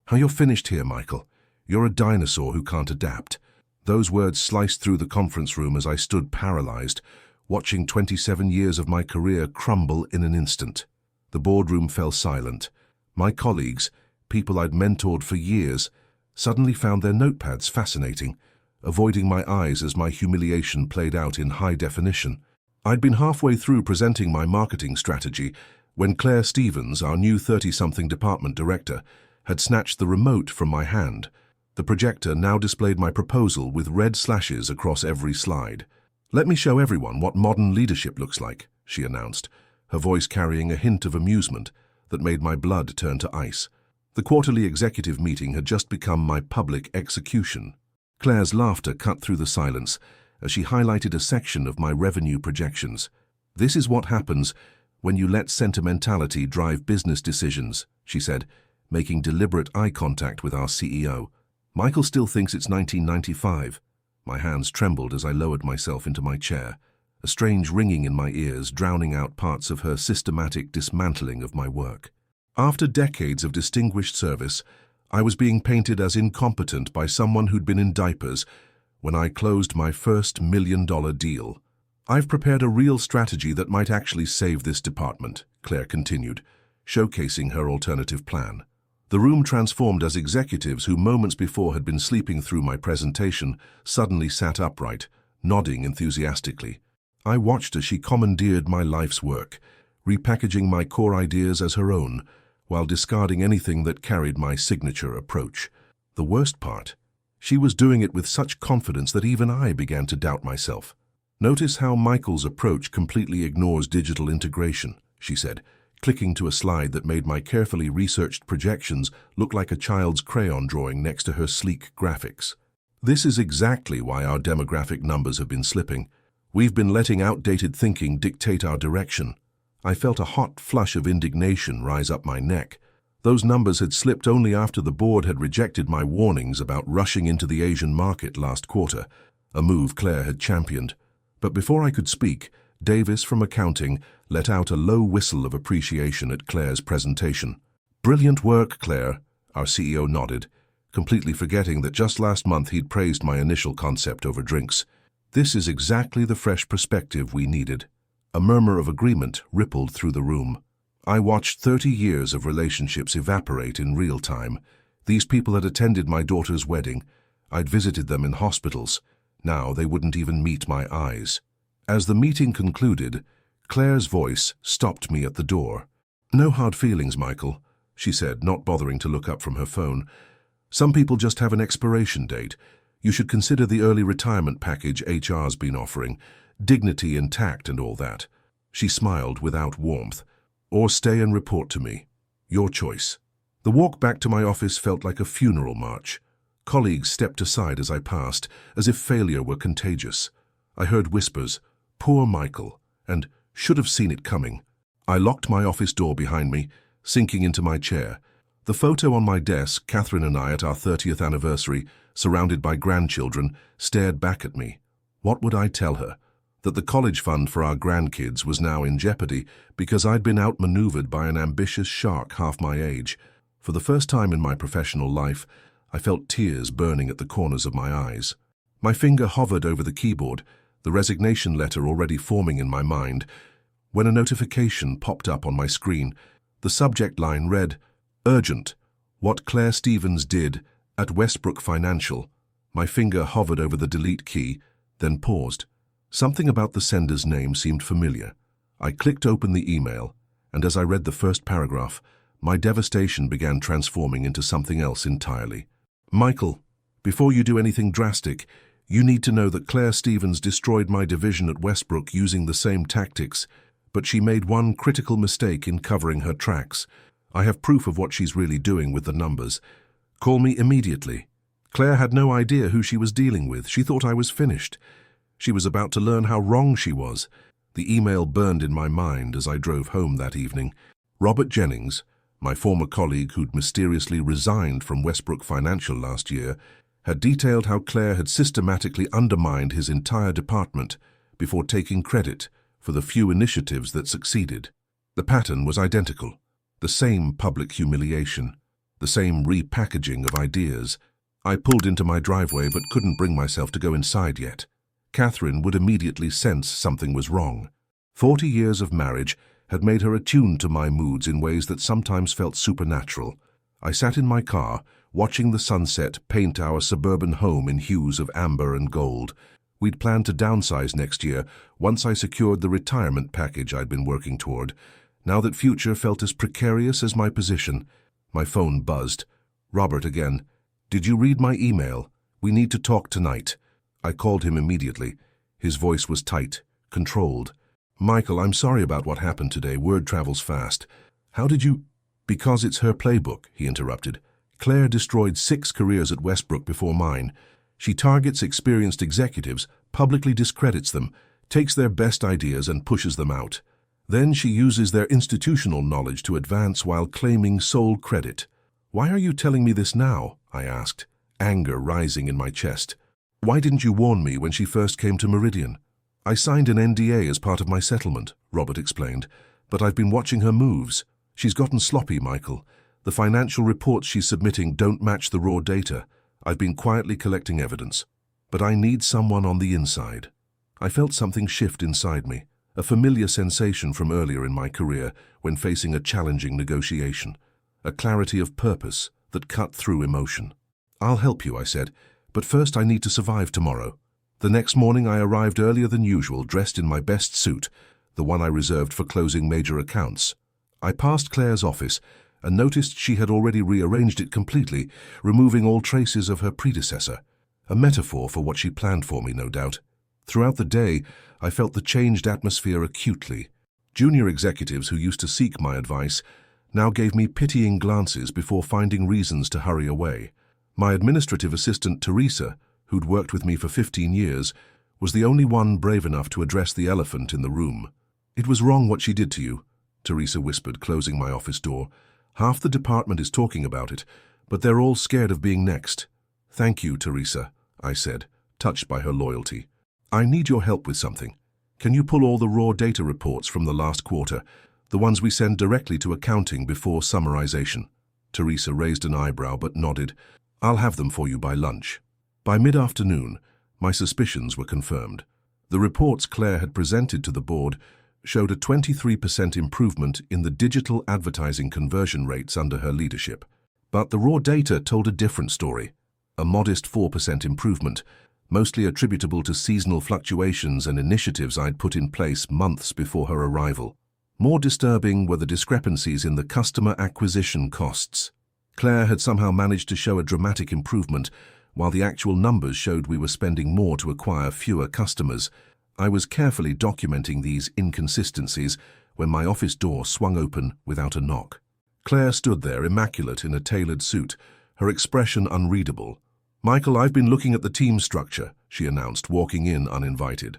"How you're finished here, Michael. You're a dinosaur who can't adapt." Those words sliced through the conference room as I stood paralyzed, watching 27 years of my career crumble in an instant. The boardroom fell silent. My colleagues, people I'd mentored for years, suddenly found their notepads fascinating, avoiding my eyes as my humiliation played out in high definition. I'd been halfway through presenting my marketing strategy when Claire Stevens, our new 30-something department director, had snatched the remote from my hand. The projector now displayed my proposal with red slashes across every slide. "Let me show everyone what modern leadership looks like," she announced, her voice carrying a hint of amusement that made my blood turn to ice. The quarterly executive meeting had just become my public execution. Claire's laughter cut through the silence as she highlighted a section of my revenue projections. "This is what happens when you let sentimentality drive business decisions," she said, making deliberate eye contact with our CEO. "Michael still thinks it's 1995. My hands trembled as I lowered myself into my chair, a strange ringing in my ears drowning out parts of her systematic dismantling of my work. After decades of distinguished service, I was being painted as incompetent by someone who'd been in diapers when I closed my first $1 million deal. "I've prepared a real strategy that might actually save this department," Claire continued, showcasing her alternative plan. The room transformed as executives who moments before had been sleeping through my presentation suddenly sat upright, nodding enthusiastically. I watched as she commandeered my life's work, repackaging my core ideas as her own, while discarding anything that carried my signature approach. The worst part, she was doing it with such confidence that even I began to doubt myself. "Notice how Michael's approach completely ignores digital integration," she said, clicking to a slide that made my carefully researched projections look like a child's crayon drawing next to her sleek graphics. "This is exactly why our demographic numbers have been slipping. We've been letting outdated thinking dictate our direction." I felt a hot flush of indignation rise up my neck. Those numbers had slipped only after the board had rejected my warnings about rushing into the Asian market last quarter, a move Claire had championed. But before I could speak, Davis from accounting let out a low whistle of appreciation at Claire's presentation. "Brilliant work, Claire," our CEO nodded, completely forgetting that just last month he'd praised my initial concept over drinks. "This is exactly the fresh perspective we needed." A murmur of agreement rippled through the room. I watched 30 years of relationships evaporate in real time. These people had attended my daughter's wedding. I'd visited them in hospitals. Now they wouldn't even meet my eyes. As the meeting concluded, Claire's voice stopped me at the door. "No hard feelings, Michael," she said, not bothering to look up from her phone. "Some people just have an expiration date. You should consider the early retirement package HR's been offering. Dignity intact and all that." She smiled without warmth. "Or stay and report to me. Your choice." The walk back to my office felt like a funeral march. Colleagues stepped aside as I passed, as if failure were contagious. I heard whispers, "Poor Michael," and "should have seen it coming." I locked my office door behind me, sinking into my chair. The photo on my desk, Catherine and I at our 30th anniversary, surrounded by grandchildren, stared back at me. What would I tell her? That the college fund for our grandkids was now in jeopardy because I'd been outmaneuvered by an ambitious shark half my age. For the first time in my professional life, I felt tears burning at the corners of my eyes. My finger hovered over the keyboard, the resignation letter already forming in my mind, when a notification popped up on my screen. The subject line read, "Urgent, what Claire Stevens did at Westbrook Financial." My finger hovered over the delete key, then paused. Something about the sender's name seemed familiar. I clicked open the email, and as I read the first paragraph, my devastation began transforming into something else entirely. "Michael, before you do anything drastic, you need to know that Claire Stevens destroyed my division at Westbrook using the same tactics, but she made one critical mistake in covering her tracks. I have proof of what she's really doing with the numbers. Call me immediately." Claire had no idea who she was dealing with. She thought I was finished. She was about to learn how wrong she was. The email burned in my mind as I drove home that evening. Robert Jennings, my former colleague who'd mysteriously resigned from Westbrook Financial last year, had detailed how Claire had systematically undermined his entire department before taking credit for the few initiatives that succeeded. The pattern was identical, the same public humiliation, the same repackaging of ideas. I pulled into my driveway but couldn't bring myself to go inside yet. Catherine would immediately sense something was wrong. 40 years of marriage had made her attuned to my moods in ways that sometimes felt supernatural. I sat in my car, watching the sunset paint our suburban home in hues of amber and gold. We'd planned to downsize next year once I secured the retirement package I'd been working toward. Now that future felt as precarious as my position. My phone buzzed. Robert again. "Did you read my email? We need to talk tonight." I called him immediately. His voice was tight, controlled. "Michael, I'm sorry about what happened today. Word travels fast. How did you—" "Because it's her playbook," he interrupted. "Claire destroyed 6 careers at Westbrook before mine. She targets experienced executives, publicly discredits them, takes their best ideas and pushes them out. Then she uses their institutional knowledge to advance while claiming sole credit." "Why are you telling me this now?" I asked, anger rising in my chest. "Why didn't you warn me when she first came to Meridian?" "I signed an NDA as part of my settlement," Robert explained, "but I've been watching her moves. She's gotten sloppy, Michael. The financial reports she's submitting don't match the raw data. I've been quietly collecting evidence. But I need someone on the inside." I felt something shift inside me, a familiar sensation from earlier in my career when facing a challenging negotiation, a clarity of purpose that cut through emotion. "I'll help you," I said, "but first I need to survive tomorrow." The next morning I arrived earlier than usual, dressed in my best suit, the one I reserved for closing major accounts. I passed Claire's office and noticed she had already rearranged it completely, removing all traces of her predecessor. A metaphor for what she planned for me, no doubt. Throughout the day, I felt the changed atmosphere acutely. Junior executives who used to seek my advice now gave me pitying glances before finding reasons to hurry away. My administrative assistant, Teresa, who'd worked with me for 15 years, was the only one brave enough to address the elephant in the room. "It was wrong what she did to you," Teresa whispered, closing my office door. "Half the department is talking about it, but they're all scared of being next." "Thank you, Teresa," I said, touched by her loyalty. "I need your help with something. Can you pull all the raw data reports from the last quarter, the ones we send directly to accounting before summarization?" Teresa raised an eyebrow but nodded. "I'll have them for you by lunch." By mid-afternoon, my suspicions were confirmed. The reports Claire had presented to the board showed a 23% improvement in the digital advertising conversion rates under her leadership. But the raw data told a different story, a modest 4% improvement, mostly attributable to seasonal fluctuations and initiatives I'd put in place months before her arrival. More disturbing were the discrepancies in the customer acquisition costs. Claire had somehow managed to show a dramatic improvement, while the actual numbers showed we were spending more to acquire fewer customers. I was carefully documenting these inconsistencies when my office door swung open without a knock. Claire stood there, immaculate in a tailored suit, her expression unreadable. "Michael, I've been looking at the team structure," she announced, walking in uninvited.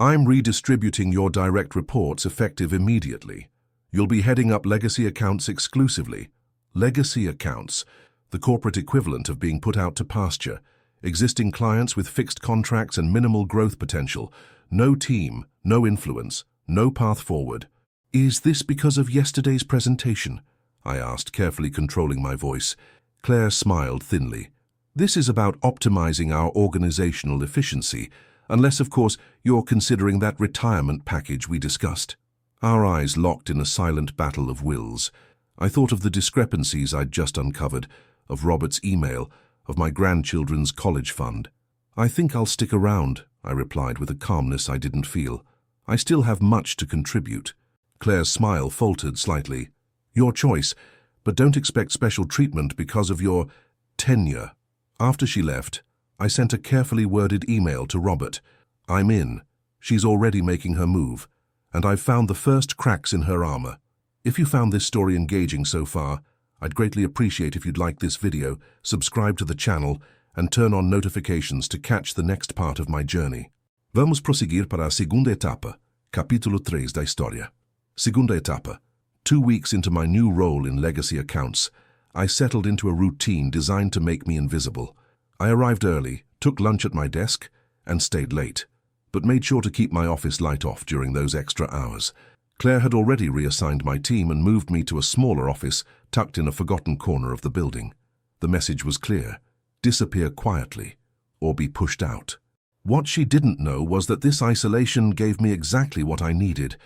"I'm redistributing your direct reports effective immediately. You'll be heading up legacy accounts exclusively." Legacy accounts, the corporate equivalent of being put out to pasture. Existing clients with fixed contracts and minimal growth potential. No team, no influence, no path forward. "Is this because of yesterday's presentation?" I asked, carefully controlling my voice. Claire smiled thinly. "This is about optimizing our organizational efficiency, unless, of course, you're considering that retirement package we discussed." Our eyes locked in a silent battle of wills. I thought of the discrepancies I'd just uncovered, of Robert's email, of my grandchildren's college fund. "I think I'll stick around," I replied with a calmness I didn't feel. "I still have much to contribute." Claire's smile faltered slightly. "Your choice, but don't expect special treatment because of your tenure." After she left, I sent a carefully worded email to Robert. "I'm in. She's already making her move, and I've found the first cracks in her armor. If you found this story engaging so far, I'd greatly appreciate if you'd like this video, subscribe to the channel, and turn on notifications to catch the next part of my journey. Vamos prosseguir para a segunda etapa, capítulo 3 da história. Segunda etapa. 2 weeks into my new role in legacy accounts, I settled into a routine designed to make me invisible. I arrived early, took lunch at my desk, and stayed late, but made sure to keep my office light off during those extra hours. Claire had already reassigned my team and moved me to a smaller office tucked in a forgotten corner of the building. The message was clear: disappear quietly, or be pushed out. What she didn't know was that this isolation gave me exactly what I needed: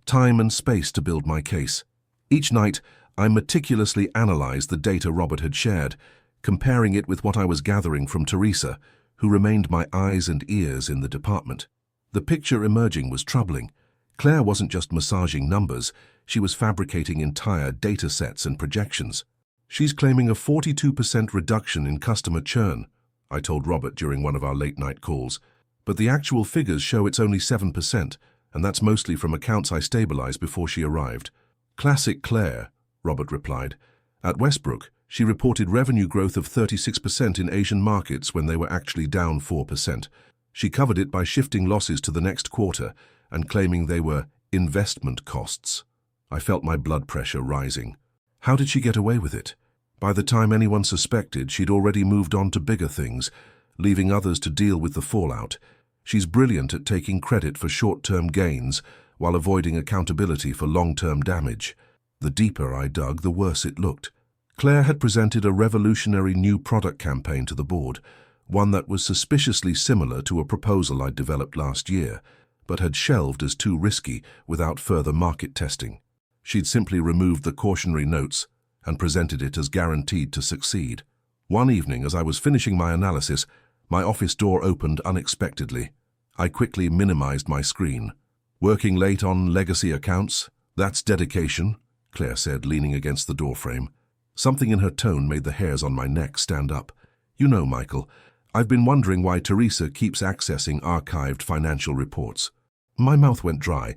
time and space to build my case. Each night, I meticulously analyzed the data Robert had shared, comparing it with what I was gathering from Teresa, who remained my eyes and ears in the department. The picture emerging was troubling. Claire wasn't just massaging numbers, she was fabricating entire data sets and projections. She's claiming a 42% reduction in customer churn, I told Robert during one of our late-night calls. But the actual figures show it's only 7%, and that's mostly from accounts I stabilized before she arrived. Classic Claire, Robert replied. At Westbrook, she reported revenue growth of 36% in Asian markets when they were actually down 4%. She covered it by shifting losses to the next quarter and claiming they were investment costs. I felt my blood pressure rising. How did she get away with it? By the time anyone suspected, she'd already moved on to bigger things, leaving others to deal with the fallout. She's brilliant at taking credit for short-term gains while avoiding accountability for long-term damage. The deeper I dug, the worse it looked. Claire had presented a revolutionary new product campaign to the board, one that was suspiciously similar to a proposal I'd developed last year, but had shelved as too risky without further market testing. She'd simply removed the cautionary notes and presented it as guaranteed to succeed. One evening, as I was finishing my analysis, my office door opened unexpectedly. I quickly minimized my screen. "Working late on legacy accounts? That's dedication," Claire said, leaning against the doorframe. Something in her tone made the hairs on my neck stand up. "You know, Michael, I've been wondering why Teresa keeps accessing archived financial reports." My mouth went dry,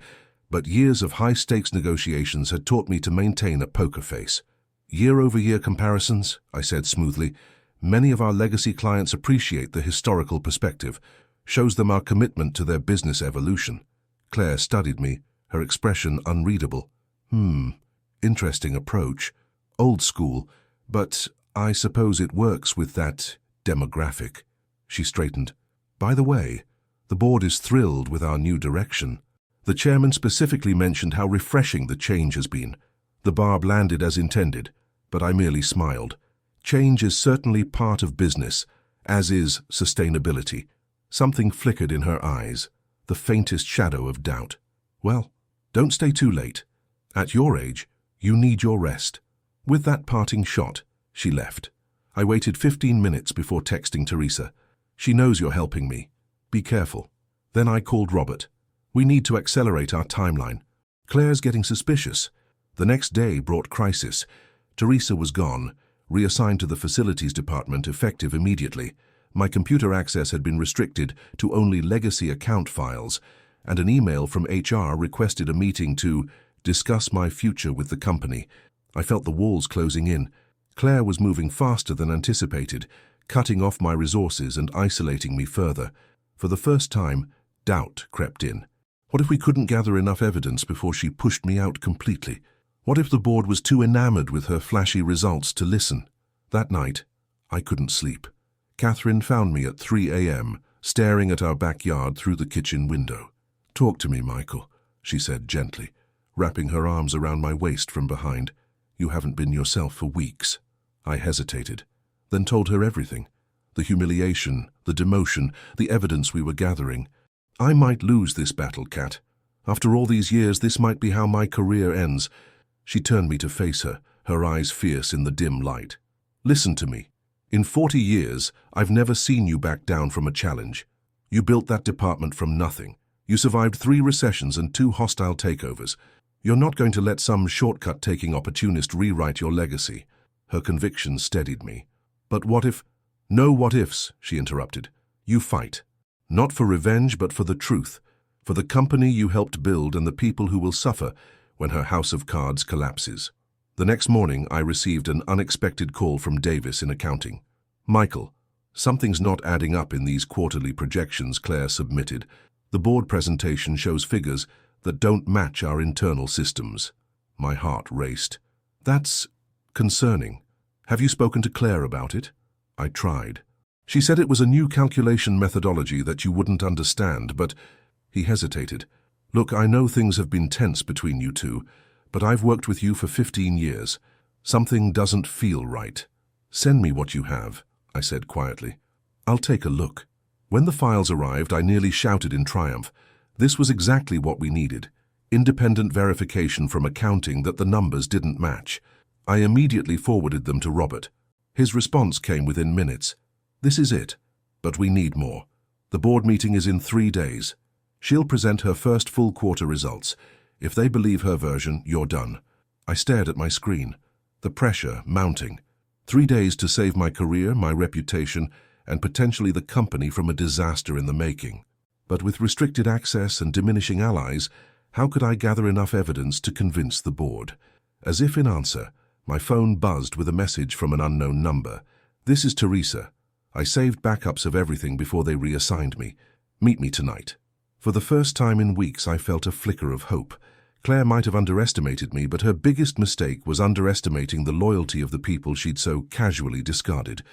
but years of high-stakes negotiations had taught me to maintain a poker face. "Year-over-year comparisons," I said smoothly. "Many of our legacy clients appreciate the historical perspective, shows them our commitment to their business evolution." Claire studied me, her expression unreadable. Interesting approach. Old school, but I suppose it works with that demographic." She straightened. "By the way, the board is thrilled with our new direction. The chairman specifically mentioned how refreshing the change has been." The barb landed as intended, but I merely smiled. Change is certainly part of business, as is sustainability. Something flickered in her eyes, the faintest shadow of doubt. "Well, don't stay too late. At your age, you need your rest." With that parting shot, she left. I waited 15 minutes before texting Teresa. "She knows you're helping me. Be careful." Then I called Robert. "We need to accelerate our timeline. Claire's getting suspicious." The next day brought crisis. Teresa was gone, reassigned to the facilities department effective immediately. My computer access had been restricted to only legacy account files, and an email from HR requested a meeting to discuss my future with the company. I felt the walls closing in. Claire was moving faster than anticipated, cutting off my resources and isolating me further. For the first time, doubt crept in. What if we couldn't gather enough evidence before she pushed me out completely? What if the board was too enamored with her flashy results to listen? That night, I couldn't sleep. Catherine found me at 3 a.m., staring at our backyard through the kitchen window. "Talk to me, Michael," she said gently, wrapping her arms around my waist from behind. "You haven't been yourself for weeks." I hesitated, then told her everything. The humiliation, the demotion, the evidence we were gathering. I might lose this battle, Kat. After all these years, this might be how my career ends. She turned me to face her, her eyes fierce in the dim light. "Listen to me. In 40 years, I've never seen you back down from a challenge. You built that department from nothing. You survived 3 recessions and 2 hostile takeovers. You're not going to let some shortcut-taking opportunist rewrite your legacy." Her conviction steadied me. "But what if—" "No what-ifs," she interrupted. "You fight. Not for revenge, but for the truth. For the company you helped build and the people who will suffer when her house of cards collapses." The next morning, I received an unexpected call from Davis in accounting. "Michael, something's not adding up in these quarterly projections Claire submitted. The board presentation shows figures that don't match our internal systems." My heart raced. "That's concerning. Have you spoken to Claire about it?" I tried. "She said it was a new calculation methodology that you wouldn't understand, but—" He hesitated. "Look, I know things have been tense between you two, but I've worked with you for 15 years. Something doesn't feel right. Send me what you have, I said quietly. I'll take a look. When the files arrived, I nearly shouted in triumph. This was exactly what we needed. Independent verification from accounting that the numbers didn't match. I immediately forwarded them to Robert. His response came within minutes. This is it, but we need more. The board meeting is in 3 days. She'll present her first full quarter results. If they believe her version, you're done. I stared at my screen. The pressure mounting. 3 days to save my career, my reputation, and potentially the company from a disaster in the making. But with restricted access and diminishing allies, how could I gather enough evidence to convince the board? As if in answer, my phone buzzed with a message from an unknown number. This is Teresa. I saved backups of everything before they reassigned me. Meet me tonight. For the first time in weeks, I felt a flicker of hope. Claire might have underestimated me, but her biggest mistake was underestimating the loyalty of the people she'd so casually discarded.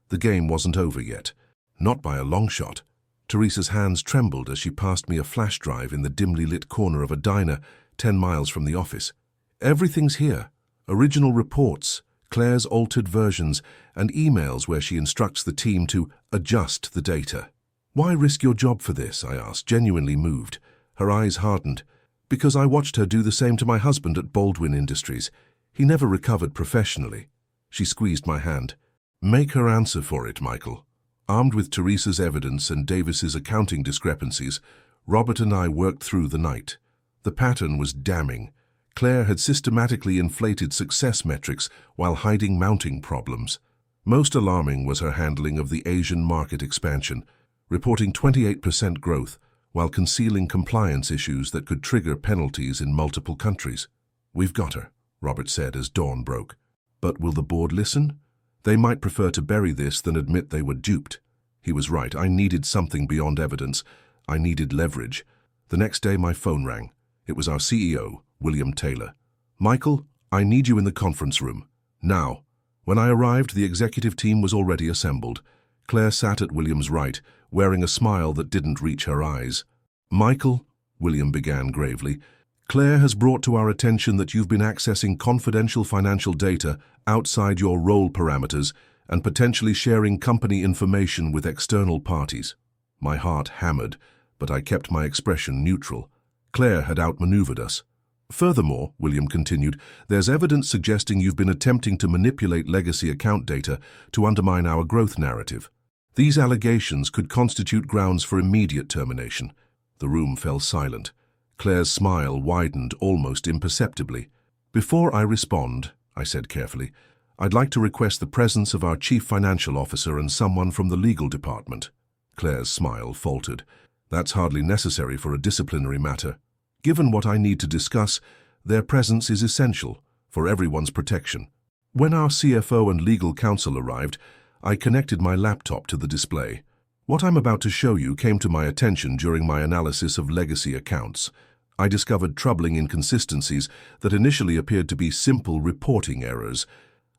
The game wasn't over yet. Not by a long shot. Teresa's hands trembled as she passed me a flash drive in the dimly lit corner of a diner 10 miles from the office. Everything's here. Original reports, Claire's altered versions, and emails where she instructs the team to adjust the data. Why risk your job for this? I asked, genuinely moved. Her eyes hardened. Because I watched her do the same to my husband at Baldwin Industries. He never recovered professionally. She squeezed my hand. Make her answer for it, Michael. Armed with Teresa's evidence and Davis's accounting discrepancies, Robert and I worked through the night. The pattern was damning. Claire had systematically inflated success metrics while hiding mounting problems. Most alarming was her handling of the Asian market expansion, reporting 28% growth while concealing compliance issues that could trigger penalties in multiple countries. We've got her, Robert said as dawn broke. But will the board listen? They might prefer to bury this than admit they were duped. He was right. I needed something beyond evidence. I needed leverage. The next day my phone rang. It was our CEO, William Taylor. Michael, I need you in the conference room. Now. When I arrived, the executive team was already assembled. Claire sat at William's right, wearing a smile that didn't reach her eyes. Michael, William began gravely, Claire has brought to our attention that you've been accessing confidential financial data outside your role parameters and potentially sharing company information with external parties. My heart hammered, but I kept my expression neutral. Claire had outmaneuvered us. Furthermore, William continued, there's evidence suggesting you've been attempting to manipulate legacy account data to undermine our growth narrative. These allegations could constitute grounds for immediate termination. The room fell silent. Claire's smile widened almost imperceptibly. Before I respond, I said carefully, I'd like to request the presence of our chief financial officer and someone from the legal department. Claire's smile faltered. That's hardly necessary for a disciplinary matter. Given what I need to discuss, their presence is essential for everyone's protection. When our CFO and legal counsel arrived, I connected my laptop to the display. What I'm about to show you came to my attention during my analysis of legacy accounts. I discovered troubling inconsistencies that initially appeared to be simple reporting errors.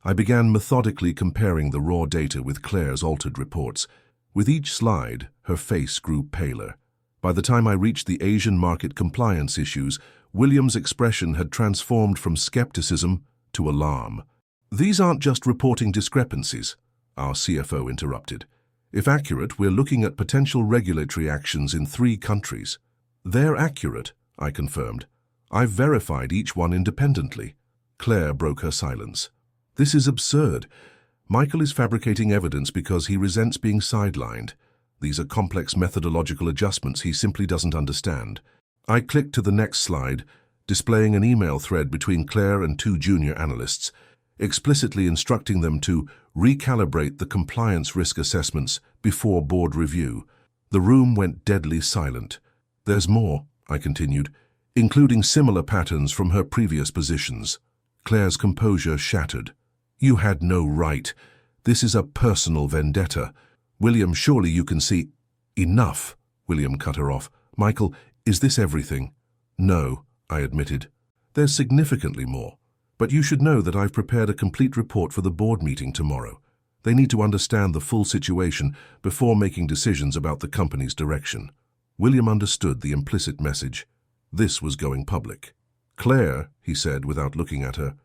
I began methodically comparing the raw data with Claire's altered reports. With each slide, her face grew paler. By the time I reached the Asian market compliance issues, William's expression had transformed from skepticism to alarm. These aren't just reporting discrepancies, our CFO interrupted. If accurate, we're looking at potential regulatory actions in 3 countries. They're accurate, I confirmed. I've verified each one independently. Claire broke her silence. This is absurd. Michael is fabricating evidence because he resents being sidelined. These are complex methodological adjustments he simply doesn't understand. I clicked to the next slide, displaying an email thread between Claire and 2 junior analysts, explicitly instructing them to recalibrate the compliance risk assessments before board review. The room went deadly silent. There's more, I continued, including similar patterns from her previous positions. Claire's composure shattered. You had no right. This is a personal vendetta. William, surely you can see— Enough, William cut her off. Michael, is this everything? No, I admitted. There's significantly more. But you should know that I've prepared a complete report for the board meeting tomorrow. They need to understand the full situation before making decisions about the company's direction. William understood the implicit message. This was going public. Claire, he said without looking at her,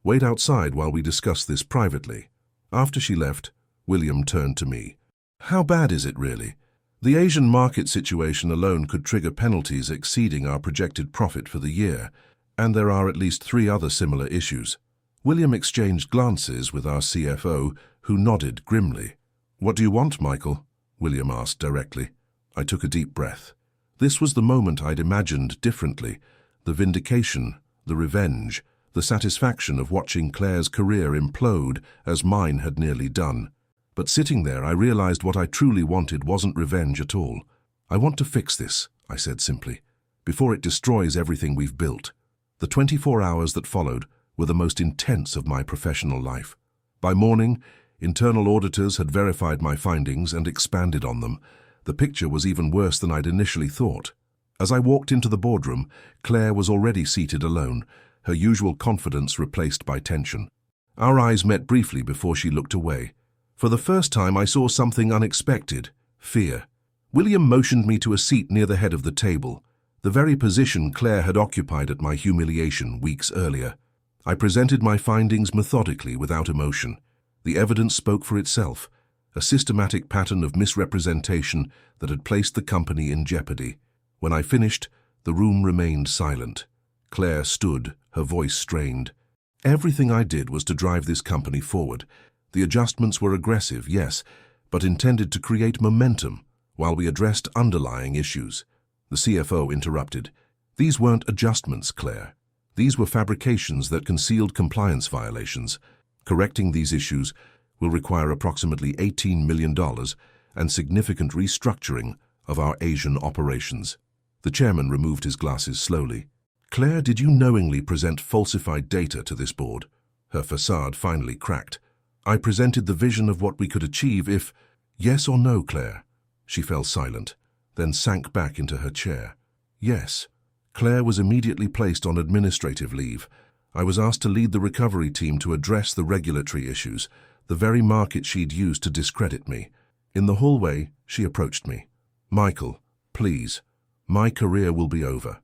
Wait outside while we discuss this privately." After she left, William turned to me. "How bad is it really? The Asian market situation alone could trigger penalties exceeding our projected profit for the year, and there are at least 3 other similar issues." William exchanged glances with our CFO, who nodded grimly. "What do you want, Michael?" William asked directly. I took a deep breath. This was the moment I'd imagined differently, the vindication, the revenge, the satisfaction of watching Claire's career implode as mine had nearly done. But sitting there, I realized what I truly wanted wasn't revenge at all. "I want to fix this," I said simply, "before it destroys everything we've built." The 24 hours that followed were the most intense of my professional life. By morning, internal auditors had verified my findings and expanded on them. The picture was even worse than I'd initially thought. As I walked into the boardroom, Claire was already seated alone, her usual confidence replaced by tension. Our eyes met briefly before she looked away. For the first time, I saw something unexpected: fear. William motioned me to a seat near the head of the table, the very position Claire had occupied at my humiliation weeks earlier. I presented my findings methodically, without emotion. The evidence spoke for itself, a systematic pattern of misrepresentation that had placed the company in jeopardy. When I finished, the room remained silent. Claire stood, her voice strained. "Everything I did was to drive this company forward. The adjustments were aggressive, yes, but intended to create momentum while we addressed underlying issues." The CFO interrupted. "These weren't adjustments, Claire. These were fabrications that concealed compliance violations. Correcting these issues will require approximately $18 million and significant restructuring of our Asian operations." The chairman removed his glasses slowly. "Claire, did you knowingly present falsified data to this board?" Her facade finally cracked. "I presented the vision of what we could achieve if—" "Yes or no, Claire?" She fell silent, then sank back into her chair. "Yes." Claire was immediately placed on administrative leave. I was asked to lead the recovery team to address the regulatory issues, the very market she'd used to discredit me. In the hallway, she approached me. "Michael, please. My career will be over.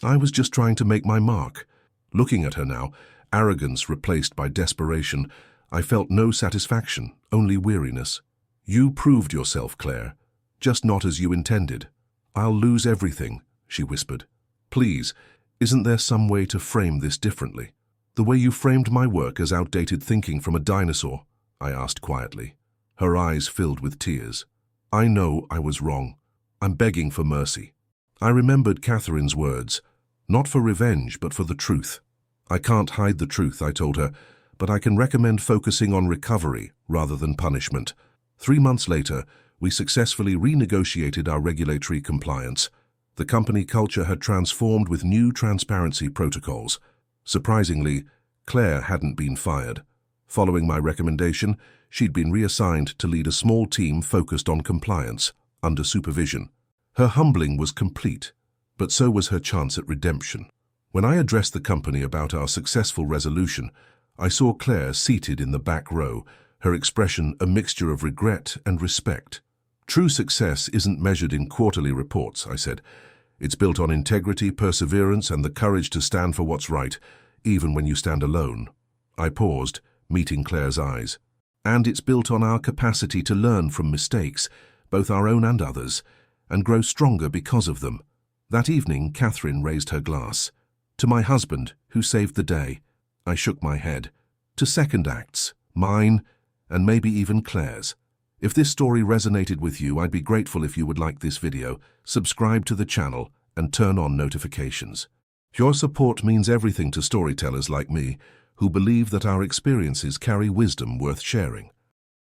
I was just trying to make my mark." Looking at her now, arrogance replaced by desperation, I felt no satisfaction, only weariness. "You proved yourself, Claire, just not as you intended." "I'll lose everything," she whispered. "Please, isn't there some way to frame this differently?" "The way you framed my work as outdated thinking from a dinosaur?" I asked quietly. Her eyes filled with tears. "I know I was wrong. I'm begging for mercy." I remembered Catherine's words, "Not for revenge, but for the truth." "I can't hide the truth," I told her, "but I can recommend focusing on recovery rather than punishment." 3 months later, we successfully renegotiated our regulatory compliance. The company culture had transformed with new transparency protocols. Surprisingly, Claire hadn't been fired. Following my recommendation, she'd been reassigned to lead a small team focused on compliance, under supervision. Her humbling was complete, but so was her chance at redemption. When I addressed the company about our successful resolution, I saw Claire seated in the back row, her expression a mixture of regret and respect. "True success isn't measured in quarterly reports," I said. "It's built on integrity, perseverance, and the courage to stand for what's right, even when you stand alone." I paused, meeting Claire's eyes. "And it's built on our capacity to learn from mistakes, both our own and others, and grow stronger because of them." That evening, Catherine raised her glass. "To my husband, who saved the day." I shook my head. "To second acts, mine, and maybe even Claire's." If this story resonated with you, I'd be grateful if you would like this video, subscribe to the channel, and turn on notifications. Your support means everything to storytellers like me, who believe that our experiences carry wisdom worth sharing.